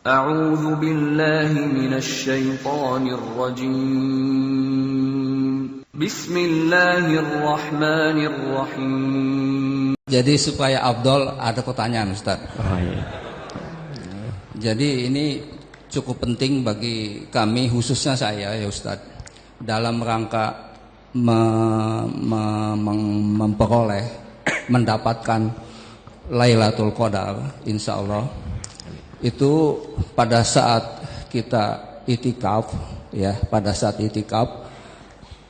A'udzu billahi minasy syaithanir rajim. Bismillahirrahmanirrahim. Jadi supaya afdol ada pertanyaan Ustaz. Jadi ini cukup penting bagi kami khususnya saya ya Ustaz dalam rangka memperoleh mendapatkan Lailatul Qadar insyaallah itu pada saat kita itikaf ya, pada saat itikaf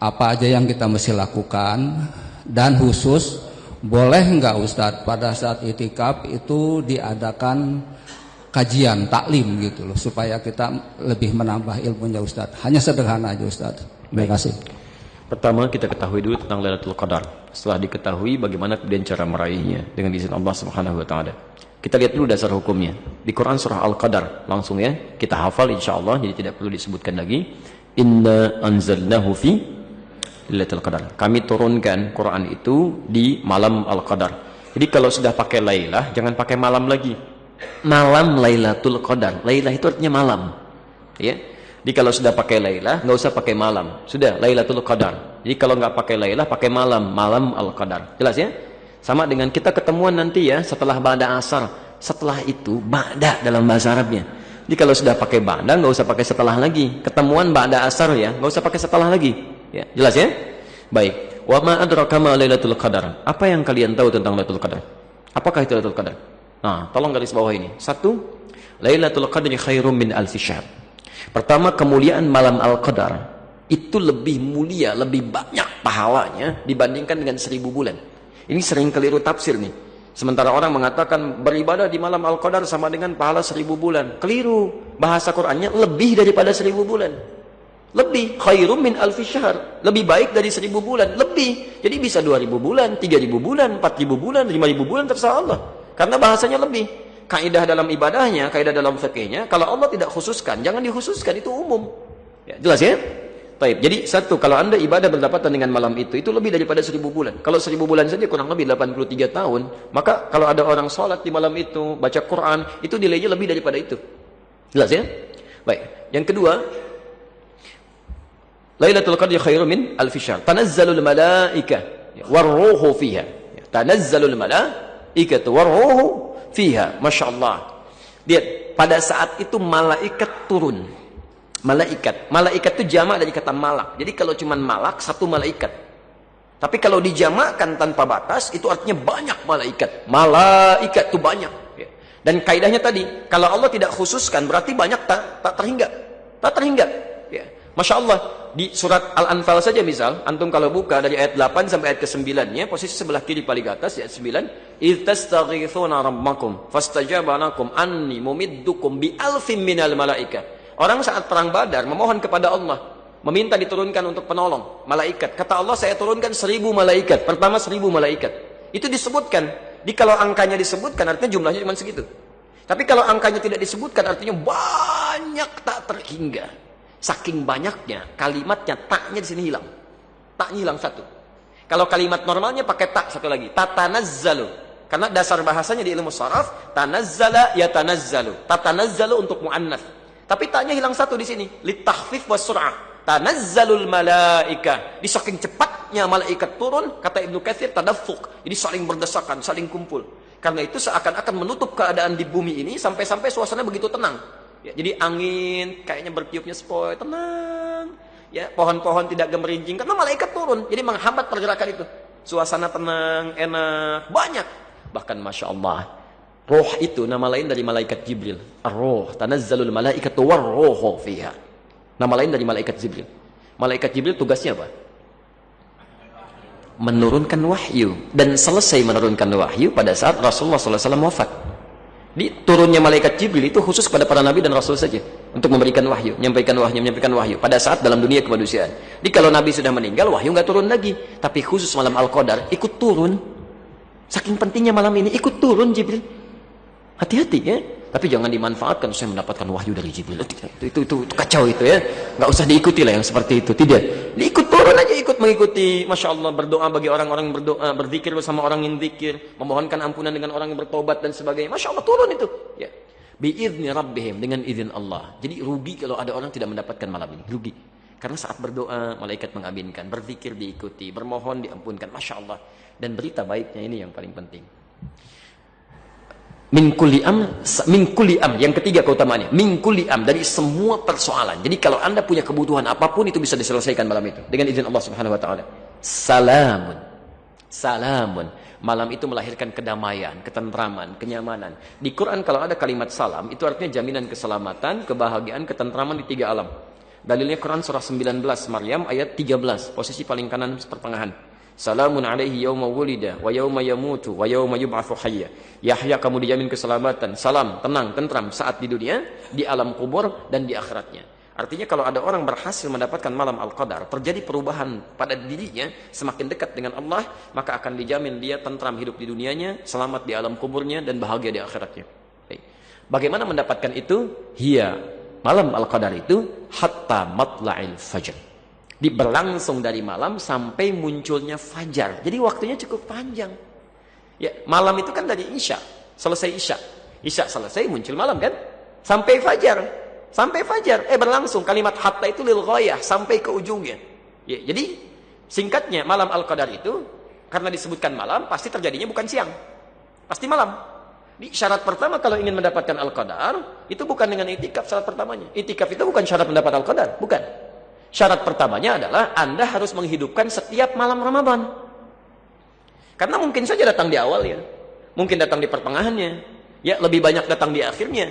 apa aja yang kita mesti lakukan, dan khusus boleh enggak Ustadz pada saat itikaf itu diadakan kajian taklim gitu loh supaya kita lebih menambah ilmunya Ustadz. Hanya sederhana aja Ustadz. Terima kasih. Pertama kita ketahui dulu tentang Lailatul Qadar. Setelah diketahui bagaimana kemudian cara meraihnya dengan izin Allah Subhanahu wa taala. Kita lihat dulu dasar hukumnya. Di Quran surah Al-Qadar langsung ya, kita hafal insyaallah jadi tidak perlu disebutkan lagi. Inna anzalnahu fi Lailatul Qadar. Kami turunkan Quran itu di malam Al-Qadar. Jadi kalau sudah pakai Lailah jangan pakai malam lagi. Malam Lailatul Qadar. Lailah itu artinya malam. Ya. Jadi kalau sudah pakai Lailah nggak usah pakai malam. Sudah Lailatul Qadar. Jadi kalau nggak pakai Lailah pakai malam, malam Al-Qadar. Jelas ya? Sama dengan kita ketemuan nanti ya setelah ba'da asar. Setelah itu ba'da dalam bahasa Arabnya. Jadi kalau sudah pakai ba'da nggak usah pakai setelah lagi. Ketemuan ba'da asar ya, nggak usah pakai setelah lagi. Ya, jelas ya? Baik. Wa ma adraka ma Lailatul Qadar. Apa yang kalian tahu tentang Lailatul Qadar? Apakah itu Lailatul Qadar? Nah, tolong garis bawah ini. Satu, Lailatul Qadri khairum min alfi syahr. Pertama, kemuliaan malam Al-Qadar itu lebih mulia, lebih banyak pahalanya dibandingkan dengan 1000 bulan. Ini sering keliru tafsir nih. Sementara orang mengatakan beribadah di malam Al-Qadar sama dengan pahala 1000 bulan. Keliru. Bahasa Qur'annya lebih daripada 1000 bulan. Lebih. Khairum min alfi syahr. Lebih baik dari 1000 bulan. Lebih. Jadi bisa 2000 bulan, 3000 bulan, 4000 bulan, 5000 bulan terserah Allah. Karena bahasanya lebih. Kaidah dalam ibadahnya, kaidah dalam fikihnya, kalau Allah tidak khususkan, jangan dikhususkan, itu umum. Ya, jelas ya? Baik. Jadi satu, kalau Anda ibadah berdapatan dengan malam itu lebih daripada 1000 bulan. Kalau 1000 bulan saja kurang lebih 83 tahun, maka kalau ada orang sholat di malam itu, baca Quran, itu nilainya lebih daripada itu. Jelas ya? Baik. Yang kedua, Lailatul Qadri khairum min alfi syahr. Tanazzalul malaikah warruhu fiha. Tanazzalul malaikatu warruhu fiha. Masya Allah. Lihat, pada saat itu malaikat turun. Malaikat itu jamak dari kata malak. Jadi kalau cuma malak, satu malaikat. Tapi kalau dijamakkan tanpa batas, itu artinya banyak malaikat. Malaikat itu banyak. Dan kaidahnya tadi, kalau Allah tidak khususkan, berarti banyak tak terhingga. Tak terhingga. Ya. Masya Allah, di surat Al-Anfal saja misal, antum kalau buka dari ayat 8 sampai ayat ke-9-nya, posisi sebelah kiri paling atas, ayat 9, إِذْ تَسْتَغِيثُونَ رَبَّكُمْ فَاسْتَجَابَ لَكُمْ أَنِّي مُمِدُّكُمْ بِأَلْفٍ مِّنَ الْمَلَائِكَةِ. Orang saat perang Badar memohon kepada Allah, meminta diturunkan untuk penolong, malaikat. Kata Allah, saya turunkan 1000 malaikat. Pertama 1000 malaikat. Itu disebutkan. Di kalau angkanya disebutkan, artinya jumlahnya cuma segitu. Tapi kalau angkanya tidak disebutkan, artinya banyak tak terhingga. Saking banyaknya, kalimatnya, taknya di sini hilang. Taknya hilang satu. Kalau kalimat normalnya pakai tak satu lagi. Tatanazzalu. Karena dasar bahasanya di ilmu sharaf, tanazzala ya tanazzalu. Tatanazzalu untuk mu'annas. Tapi taknya hilang satu di sini. Litakhfif was sur'ah. Tanazzalul malaika. Di saking cepatnya malaikat turun, kata Ibnu Katsir, tadaffuk. Jadi saling berdesakan, saling kumpul. Karena itu seakan-akan menutup keadaan di bumi ini sampai-sampai suasana begitu tenang. Ya, jadi angin kayaknya bertiupnya sepoi, tenang. Ya, pohon-pohon tidak gemerincing karena malaikat turun. Jadi menghambat pergerakan itu. Suasana tenang, enak, banyak. Bahkan Masya Allah, Roh itu nama lain dari malaikat Jibril. Ar-Roh, tanazzalul malaikatu war-ruhu fiha. Nama lain dari malaikat Jibril. Malaikat Jibril tugasnya apa? Menurunkan wahyu. Dan selesai menurunkan wahyu pada saat Rasulullah SAW wafat. Di turunnya malaikat Jibril itu khusus kepada para nabi dan rasul saja. Untuk memberikan wahyu, menyampaikan wahyu. Pada saat dalam dunia kemanusiaan. Jadi kalau nabi sudah meninggal, wahyu nggak turun lagi. Tapi khusus malam Al-Qadar, ikut turun. Saking pentingnya malam ini, ikut turun Jibril. Hati-hati ya. Tapi jangan dimanfaatkan saya mendapatkan wahyu dari Jibril. Itu kacau itu ya. Nggak usah diikuti lah yang seperti itu. Tidak. Diikut turun aja, ikut mengikuti. Masya Allah, berdoa bagi orang-orang yang berdoa, berzikir bersama orang yang zikir, memohonkan ampunan dengan orang yang bertobat dan sebagainya. Masya Allah, turun itu. Ya. Biizni rabbihim, dengan izin Allah. Jadi rugi kalau ada orang tidak mendapatkan malam ini. Rugi. Karena saat berdoa, malaikat mengaminkan. Berzikir diikuti. Bermohon diampunkan. Masya Allah. Dan berita baiknya ini yang paling penting. Min kulli am. Yang ketiga keutamaannya. Min kulli am. Dari semua persoalan. Jadi kalau anda punya kebutuhan apapun, itu bisa diselesaikan malam itu. Dengan izin Allah subhanahu wa ta'ala. Salamun. Malam itu melahirkan kedamaian, ketentraman, kenyamanan. Di Quran kalau ada kalimat salam, itu artinya jaminan keselamatan, kebahagiaan, ketentraman di 3 alam. Dalilnya Quran surah 19 Maryam ayat 13, posisi paling kanan pertengahan. Salamun alaihi yauma wulida wa yauma yamutu wa yauma yub'atsu hayya. Yahya kamu dijamin keselamatan, salam, tenang, tentram saat di dunia, di alam kubur dan di akhiratnya. Artinya kalau ada orang berhasil mendapatkan malam Al-Qadar, terjadi perubahan pada dirinya, semakin dekat dengan Allah, maka akan dijamin dia tentram hidup di dunianya, selamat di alam kuburnya, dan bahagia di akhiratnya. Bagaimana mendapatkan itu? Malam Al-Qadar itu hatta matla'il fajr. Berlangsung dari malam sampai munculnya fajar. Jadi waktunya cukup panjang. Ya, malam itu kan dari Isya, selesai Isya. Isya selesai, muncul malam kan? Sampai fajar. Berlangsung. Kalimat hatta itu lil ghayah, sampai ke ujungnya. Ya, jadi singkatnya malam Al-Qadar itu karena disebutkan malam, pasti terjadinya bukan siang. Pasti malam. Di syarat pertama kalau ingin mendapatkan Al-Qadar, itu bukan dengan itikaf syarat pertamanya. Itikaf itu bukan syarat mendapat Al-Qadar, bukan. Syarat pertamanya adalah Anda harus menghidupkan setiap malam Ramadan. Karena mungkin saja datang di awalnya, mungkin datang di pertengahannya, ya lebih banyak datang di akhirnya.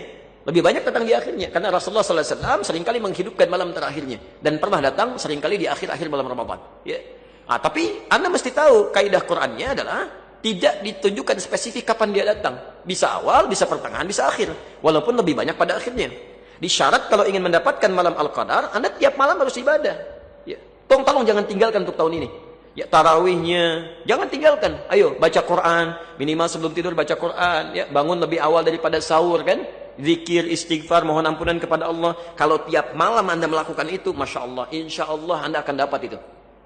Karena Rasulullah SAW seringkali menghidupkan malam terakhirnya. Dan pernah datang seringkali di akhir-akhir malam Ramadan. Ya. Tapi Anda mesti tahu, kaidah Qur'annya adalah tidak ditunjukkan spesifik kapan dia datang. Bisa awal, bisa pertengahan, bisa akhir. Walaupun lebih banyak pada akhirnya. Di syarat kalau ingin mendapatkan malam Al-Qadar, Anda tiap malam harus ibadah. Ya. Tolong jangan tinggalkan untuk tahun ini. Ya, tarawihnya jangan tinggalkan. Ayo baca Quran, minimal sebelum tidur baca Quran. Ya, bangun lebih awal daripada sahur kan. Zikir, istighfar, mohon ampunan kepada Allah. Kalau tiap malam Anda melakukan itu, Masya Allah, Insya Allah Anda akan dapat itu.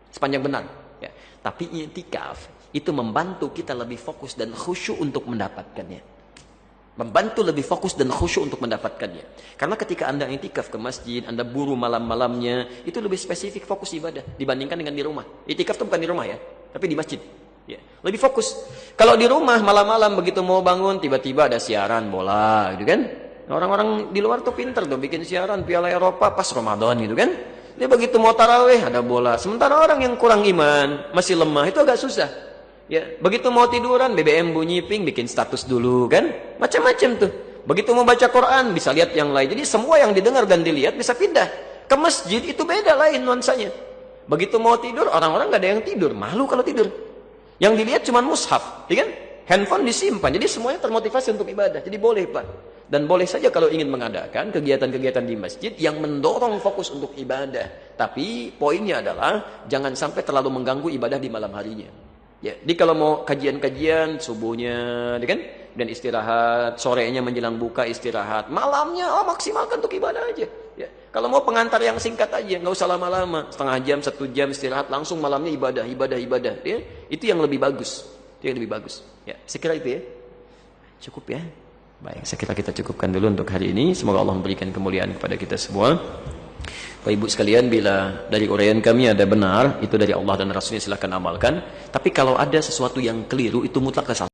Sepanjang benar. Ya. Tapi i'tikaf itu membantu kita lebih fokus dan khusyuk untuk mendapatkannya. Karena ketika Anda i'tikaf ke masjid, Anda buru malam-malamnya, itu lebih spesifik fokus ibadah dibandingkan dengan di rumah. I'tikaf itu bukan di rumah ya, tapi di masjid. Ya, lebih fokus. Kalau di rumah malam-malam begitu mau bangun, tiba-tiba ada siaran bola gitu kan. Orang-orang di luar tuh pinter tuh bikin siaran Piala Eropa pas Ramadan gitu kan. Dia begitu mau tarawih ada bola. Sementara orang yang kurang iman, masih lemah, itu agak susah. Ya, begitu mau tiduran BBM bunyi ping bikin status dulu kan. Macam-macam tuh. Begitu mau baca Quran bisa lihat yang lain. Jadi semua yang didengar dan dilihat bisa pindah. Ke masjid itu beda lain nuansanya. Begitu mau tidur orang-orang nggak ada yang tidur, malu kalau tidur. Yang dilihat cuma mushaf, ya kan? Handphone disimpan. Jadi semuanya termotivasi untuk ibadah. Jadi boleh, Pak. Dan boleh saja kalau ingin mengadakan kegiatan-kegiatan di masjid yang mendorong fokus untuk ibadah. Tapi poinnya adalah jangan sampai terlalu mengganggu ibadah di malam harinya. Ya, jadi kalau mau kajian-kajian subuhnya, ya kan? Dan istirahat, sorenya menjelang buka istirahat, malamnya maksimalkan untuk ibadah aja. Ya. Kalau mau pengantar yang singkat aja, nggak usah lama-lama, setengah jam, 1 jam istirahat, langsung malamnya ibadah. Ya. Itu yang lebih bagus. Ya, saya kira itu ya. Cukup ya. Baik, saya kira kita cukupkan dulu untuk hari ini. Semoga Allah memberikan kemuliaan kepada kita semua. Bapak Ibu sekalian, bila dari uraian kami ada benar, itu dari Allah dan Rasulnya, silahkan amalkan. Tapi kalau ada sesuatu yang keliru, itu mutlak kesalahan.